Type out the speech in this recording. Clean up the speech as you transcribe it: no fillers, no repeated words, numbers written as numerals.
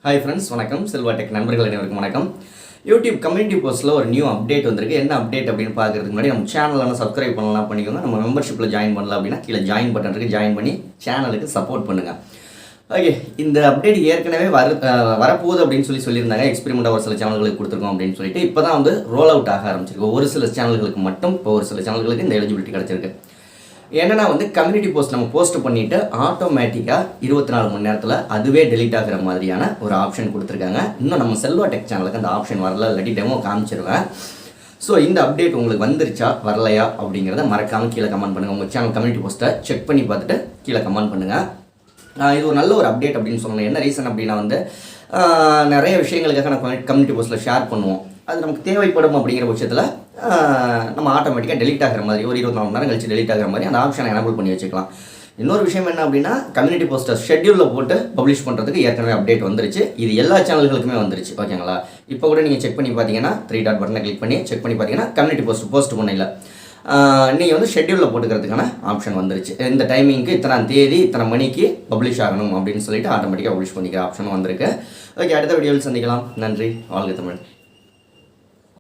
Hi friends, வணக்கம். Selva tech நண்பர்கள் அனைவருக்கும் வணக்கம். யூடியூப் கம்யூனிட்டி போஸ்ட்டில் ஒரு நியூ அப்டேட் வந்திருக்கு. என்ன அப்டேட் அப்படின்னு பார்க்கறதுக்கு முன்னாடி நம்ம சேனலில் சப்ஸ்கிரைப் பண்ணலாம் பண்ணிக்கோங்க. நம்ம மெம்பர்ஷிப்பில் ஜாயின் பண்ணலாம் அப்படின்னா கீழே ஜாயின் பட்டன் இருக்குது, ஜாயின் பண்ணி சேனலுக்கு சப்போர்ட் பண்ணுங்கள். ஓகே, இந்த அப்டேட் ஏற்கனவே வரப்போகுது அப்படின்னு சொல்லியிருந்தாங்க. எக்ஸ்பெரிமெண்ட்டாக ஒரு சில சேனல்களுக்கு கொடுத்துருக்கோம் அப்படின்னு சொல்லிட்டு இப்போ தான் ரோல் அவுட் ஆக ஆரம்பிச்சிருக்கு. ஒரு சில சேனல்களுக்கு மட்டும், இப்போ ஒரு சில சேனல்களுக்கு இந்த எலிஜிபிலிட்டி கிடச்சிருக்கு. என்னென்னா கம்யூனிட்டி போஸ்ட் நம்ம போஸ்ட் பண்ணிவிட்டு ஆட்டோமேட்டிக்காக 24 மணி நேரத்தில் அதுவே டெலீட் ஆகிற மாதிரியான ஒரு ஆப்ஷன் கொடுத்துருக்காங்க. இன்னும் நம்ம செல்வா டெக் சேனலுக்கு அந்த ஆப்ஷன் வரல, இல்லாட்டி டெமோ காமிச்சிருவேன். ஸோ இந்த அப்டேட் உங்களுக்கு வந்துருச்சா வரலையா அப்படிங்கிறத மறக்காமல் கீழே கமெண்ட் பண்ணுங்கள். உங்கள் சேனல் கம்யூனிட்டி போஸ்ட்டை செக் பண்ணி பார்த்துட்டு கீழே கமெண்ட் பண்ணுங்கள். இது ஒரு நல்ல ஒரு அப்டேட் அப்படின்னு சொல்லணும். என்ன ரீசன் அப்படின்னா நிறைய விஷயங்களுக்காக நம்ம கம்யூனிட்டி போஸ்ட்டில் ஷேர் பண்ணுவோம். அது நமக்கு தேவைப்படும் அப்படிங்கிற பட்சத்தில் நம்ம ஆட்டோமேட்டிக்காக டெலீட் ஆகிற மாதிரி ஒரு 24 மணி நேரம் கழிச்சு டெலீட் ஆகிற மாதிரி அந்த ஆப்ஷனை எனேபிள் பண்ணி வச்சுக்கலாம். இன்னொரு விஷயம் என்ன அப்படின்னா, கம்யூனிட்டி போஸ்ட்டை ஷெட்யூலில் போட்டு பப்ளிஷ் பண்ணுறதுக்கு ஏற்கனவே அப்டேட் வந்துருச்சு. இது எல்லா சேனல்களுக்குமே வந்துருச்சு. ஓகேங்களா? இப்போ கூட நீங்கள் செக் பண்ணி பார்த்தீங்கன்னா 3 டாட் பட்டனை கிளிக் பண்ணி செக் பண்ணி பார்த்தீங்கன்னா கம்யூனிட்டி போஸ்ட் பண்ணல நீங்கள் ஷெட்யூலில் போட்டுக்கிறதுக்கான ஆப்ஷன் வந்துருச்சு. இந்த டைமிங்க்கு இத்தனை தேதி இத்தனை மணிக்கு பப்ளிஷ் ஆகணும் அப்படின்னு சொல்லிட்டு ஆட்டோமேட்டிக்காக பப்ளிஷ் பண்ணிக்கிற ஆப்ஷனும் வந்திருக்கு. ஓகே, அடுத்த வீடியோவில் சந்திக்கலாம். நன்றி. வாழ்க தமிழ்.